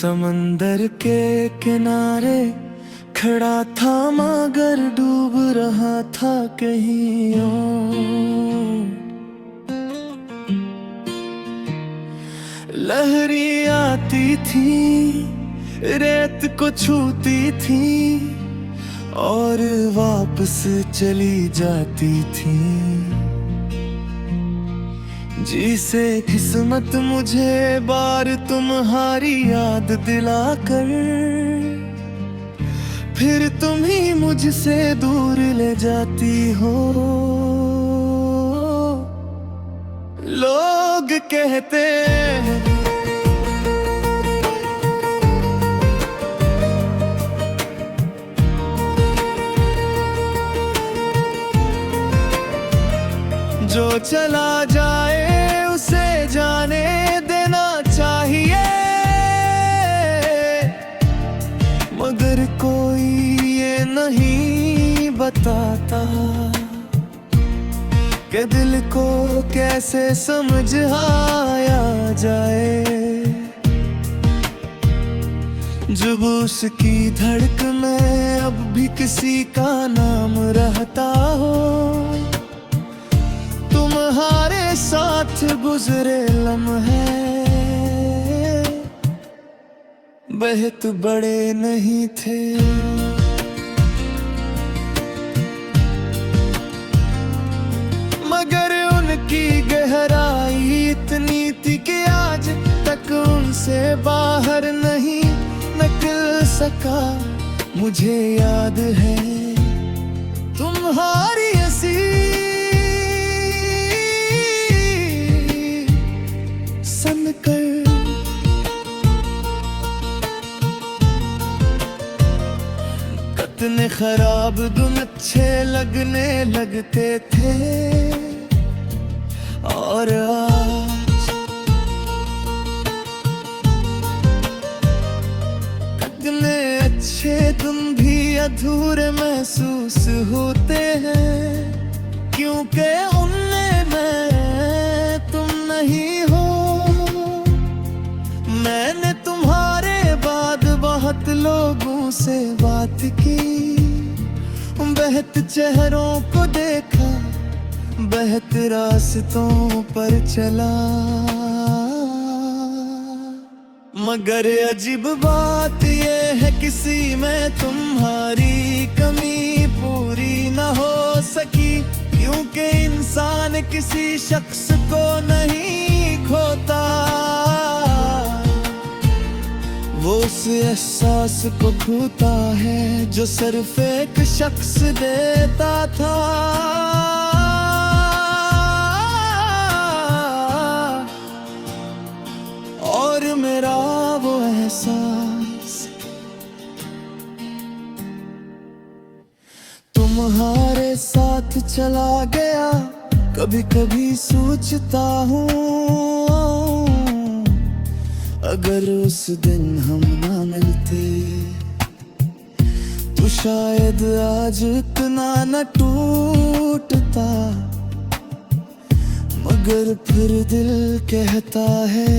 समंदर के किनारे खड़ा था मगर डूब रहा था कहीं और। लहरें आती थी, रेत को छूती थी और वापस चली जाती थी। जिसे किस्मत मुझे बार तुम्हारी याद दिलाकर फिर तुम ही मुझसे दूर ले जाती हो। लोग कहते हैं जो चला जाए उसे जाने देना चाहिए, मगर कोई ये नहीं बताता कि दिल को कैसे समझाया जाए। जब उसकी धड़कन में अब भी किसी का नाम रहता हो, तुम्हारे साथ गुजरे लम्हे बहुत बड़े नहीं थे। मगर उनकी गहराई इतनी थी कि आज तक उनसे बाहर नहीं निकल सका। मुझे याद है तुम्हारी हंसी सनकर, कितने खराब दिन अच्छे लगने लगते थे और आज कितने अच्छे दिन भी अधूरे महसूस होते हैं, क्योंकि उनमें मैं तुम नहीं हो। मैंने तुम्हारे बाद बहुत लोगों से बात की, बहुत चेहरों को देखा, बहुत रास्तों पर चला, मगर अजीब बात ये है किसी में तुम्हारी कमी पूरी न हो सकी। क्योंकि इंसान किसी शख्स को नहीं खोता, वो उस एहसास को खोता है जो सिर्फ एक शख्स देता था। और मेरा वो एहसास तुम्हारे साथ चला गया। कभी कभी सोचता हूँ अगर उस दिन हम ना मिलते तो शायद आज इतना न टूटता। मगर फिर दिल कहता है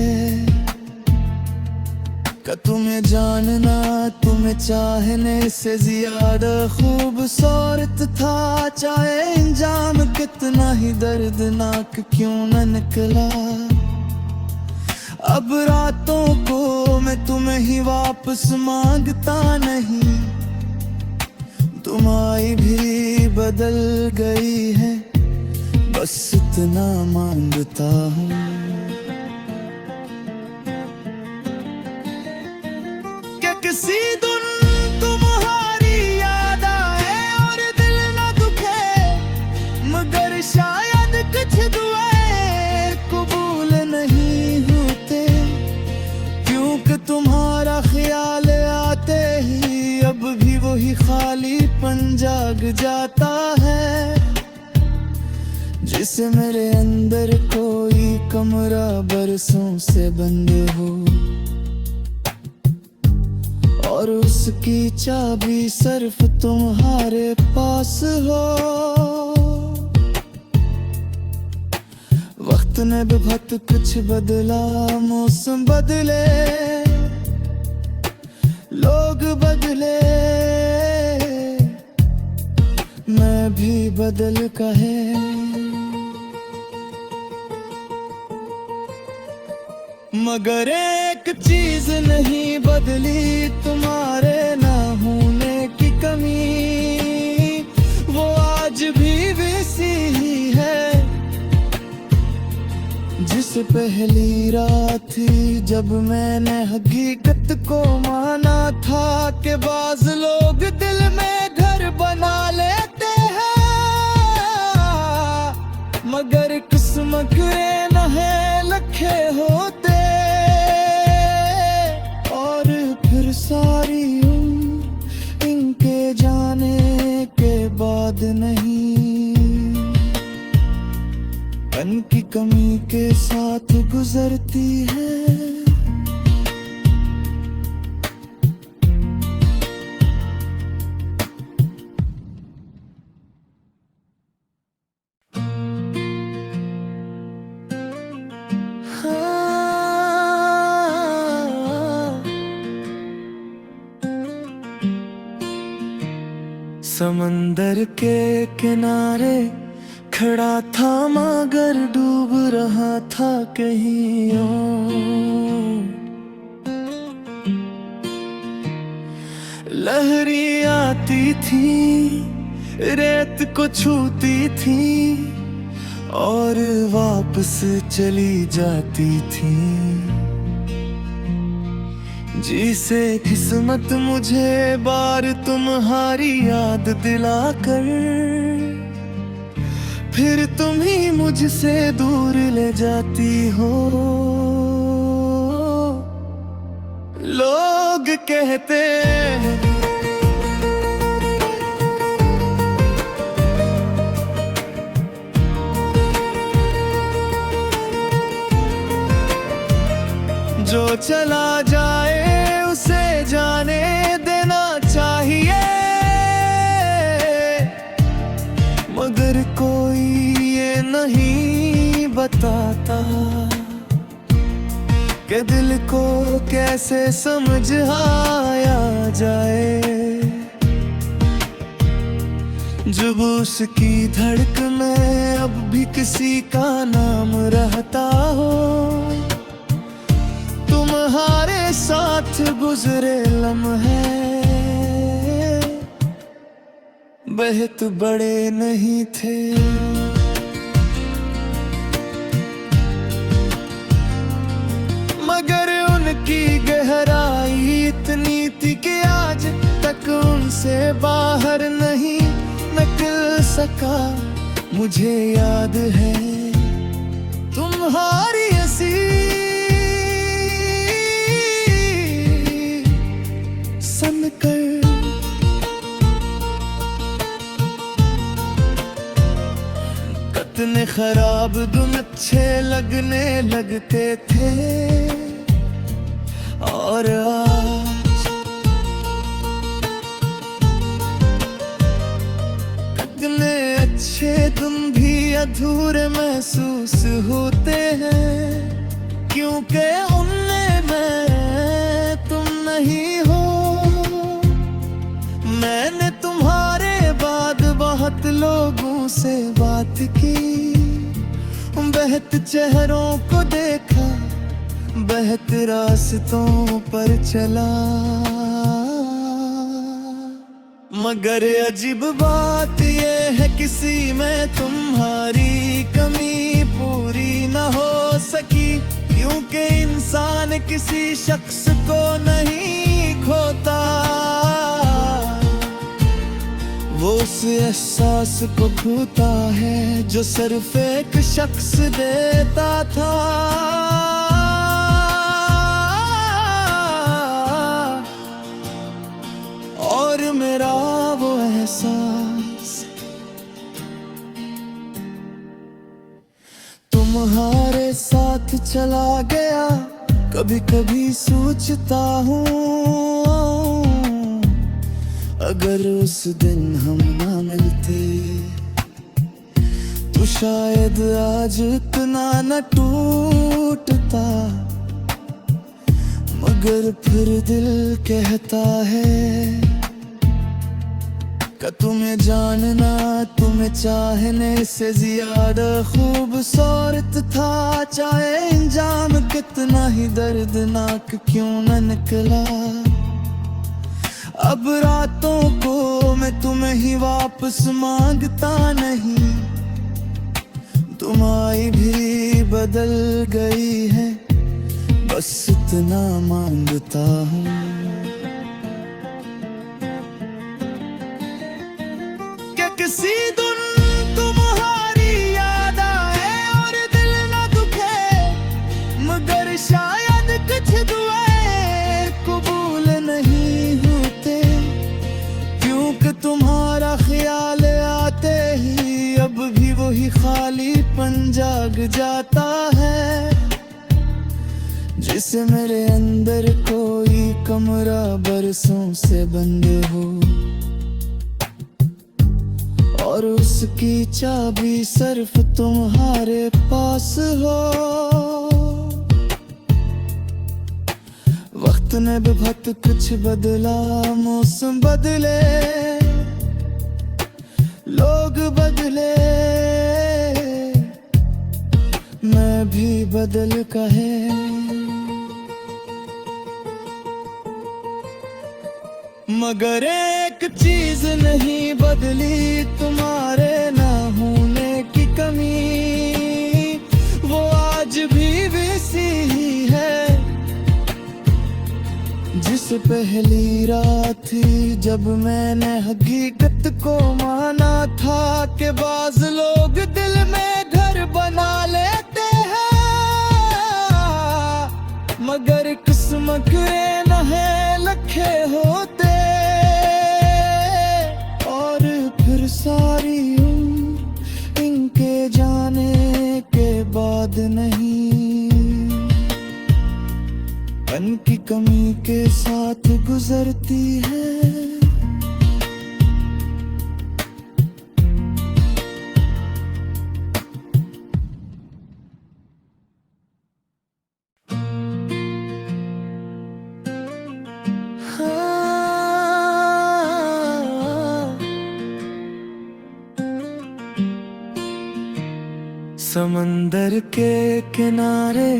कि तुम्हें जानना तुम्हें चाहने से ज्यादा खूबसूरत था। चाहे इंजाम कितना ही दर्दनाक क्यों न निकला, अब रातों को मैं तुम्हें ही वापस मांगता नहीं। तुम्हारी भी बदल गई है, बस इतना मांगता हूँ। क्या किसी दिन तुम्हारी याद आए और दिल न दुखे, मगर शायद कुछ दुआएं कबूल नहीं होते। क्योंकि तुम्हारा ख्याल आते ही अब भी वही खालीपन जाग जाता है, जिसे मेरे अंदर कोई कमरा बरसों से बंद हो और उसकी चाबी सिर्फ तुम्हारे पास हो। वक्त ने भी बहुत कुछ बदला, मौसम बदले लोग बदले मैं भी बदल कहे, मगर एक चीज नहीं बदली, तुम्हारे ना होने की कमी, वो आज भी वैसी ही है जिस पहली रात थी जब मैंने हकीकत को माना था कि बाज लोग दिल में घर बना लेते हैं, मगर किस्मत के न है लखे होते, और फिर सारी उम्र इनके जाने के बाद नहीं, पन की कमी के साथ गुजरती है। समंदर के किनारे खड़ा था मगर डूब रहा था कहीं और, लहरी आती थी रेत को छूती थी और वापस चली जाती थी, जिसे किस्मत मुझे बार तुम्हारी याद दिलाकर फिर तुम ही मुझसे दूर ले जाती हो। लोग कहते हैं जो चला जाए उसे जाने देना चाहिए, मगर कोई ये नहीं बताता कि दिल को कैसे समझाया जाए, जब उसकी धड़कन में अब भी किसी का नाम रहता हो, तुम्हारे साथ गुजरे लम्हे बहुत बड़े नहीं थे, मगर उनकी गहराई इतनी थी कि आज तक उनसे बाहर नहीं निकल सका। मुझे याद है तुम्हारी हंसी सनकर, कितने खराब दिन अच्छे लगने लगते थे, और आज कितने अच्छे दिन भी अधूरे महसूस होते हैं, क्योंकि उनमें मैं तुम नहीं हो। मैंने तुम्हारे बाद बहुत लोगों से बात की, बहत चेहरों को देखा, बहत रास्तों पर चला, मगर अजीब बात ये है किसी में तुम्हारी कमी पूरी न हो सकी, क्योंकि इंसान किसी शख्स को नहीं खोता, वो उस एहसास को खोता है जो सिर्फ एक शख्स देता था। और मेरा वो एहसास तुम्हारे साथ चला गया, कभी कभी सोचता हूँ अगर उस दिन हम ना मिलते तो शायद आज इतना न टूटता, मगर मगर फिर दिल कहता है कि तुम्हें जानना, तुम्हें चाहने से ज्यादा खूबसूरत था। चाहे इंजाम कितना ही दर्दनाक क्यों न निकला। अब रातों को मैं तुम्हें ही वापस मांगता नहीं, तुम्हारी भी बदल गई है, बस इतना मांगता हूँ कि किसी दिन तुम्हारी याद आए और दिल न दुखे। मगर शायद कुछ दुआएं कबूल नहीं होते, क्योंकि तुम्हारा ख्याल आते ही अब भी वही खालीपन जाग जाता है। जिसे मेरे अंदर कोई कमरा बरसों से बंद हो और उसकी चाबी सिर्फ तुम्हारे पास हो। वक्त ने भी बहुत कुछ बदला, मौसम बदले, लोग बदले, मैं भी बदल कहे। मगर एक चीज नहीं बदली, तुम्हारे ना होने की कमी, वो आज भी वैसी ही है जिस पहली रात थी जब मैंने हकीकत को माना था कि बाज लोग दिल में घर बना लेते हैं, मगर किस्मत के न है लखे होते। सारी उम्र इनके जाने के बाद नहीं, पन की कमी के साथ गुजरती है। समंदर के किनारे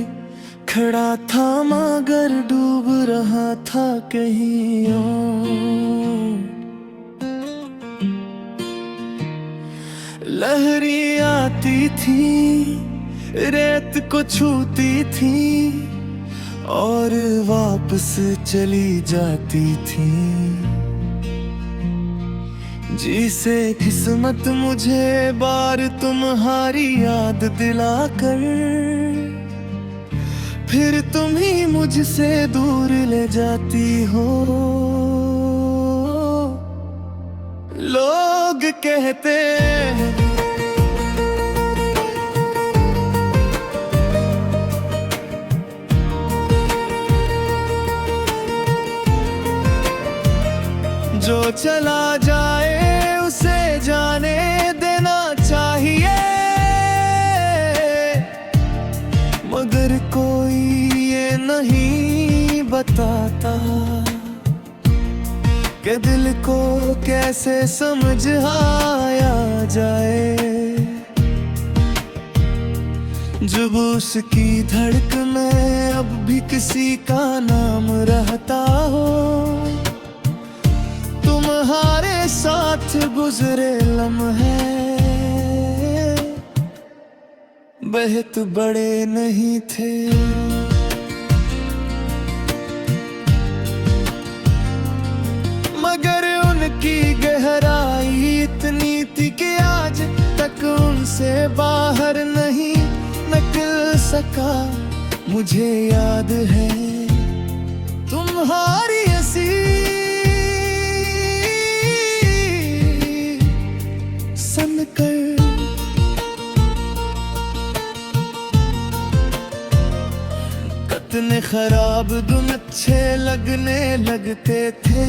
खड़ा था मगर डूब रहा था कहीं और। लहरें आती थी, रेत को छूती थी और वापस चली जाती थी। जिसे किस्मत मुझे बार तुम्हारी याद दिलाकर फिर तुम ही मुझसे दूर ले जाती हो। लोग कहते हैं जो चला जाए उसे जाने देना चाहिए, मगर कोई ये नहीं बताता कि दिल को कैसे समझाया जाए। जब उसकी धड़कन में अब भी किसी का नाम रहता हो, तुम्हारे साथ गुजरे लम्हे बहुत बड़े नहीं थे। मगर उनकी गहराई इतनी थी कि आज तक उनसे बाहर नहीं निकल सका। मुझे याद है तुम्हारी हंसी सनकर, कितने खराब दिन अच्छे लगने लगते थे।